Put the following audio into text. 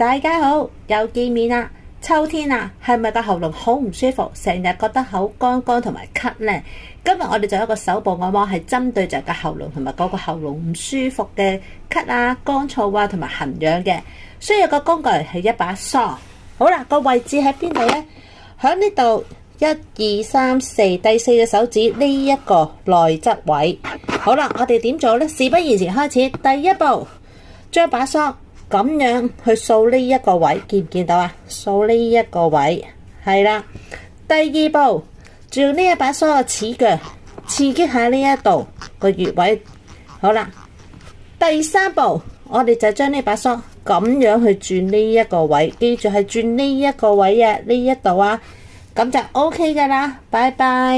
大家好，又見面啦！秋天啦，係咪個喉嚨好唔舒服？成日覺得口乾乾同埋咳呢？今日我哋就有一個手部按摩，係針對就係個喉嚨同埋嗰個喉嚨唔舒服嘅咳啊、乾燥啊同埋痕癢嘅。需要個工具係一把梳。好啦，個位置喺邊度呢？喺呢度1、2、3、4，第4隻手指呢一個內側位。好啦，我哋點做呢？事不宜遲，開始。第一步，將把梳咁樣去掃呢一個位，見唔見到啊？掃呢一個位，係啦。第二步，就用呢一把梳嘅齒腳刺激下呢一度個穴位。好啦。第三步，我哋就將呢把梳咁樣去轉呢一個位，記住係轉呢一個位啊，呢一度啊，咁就 OK 噶啦。拜拜。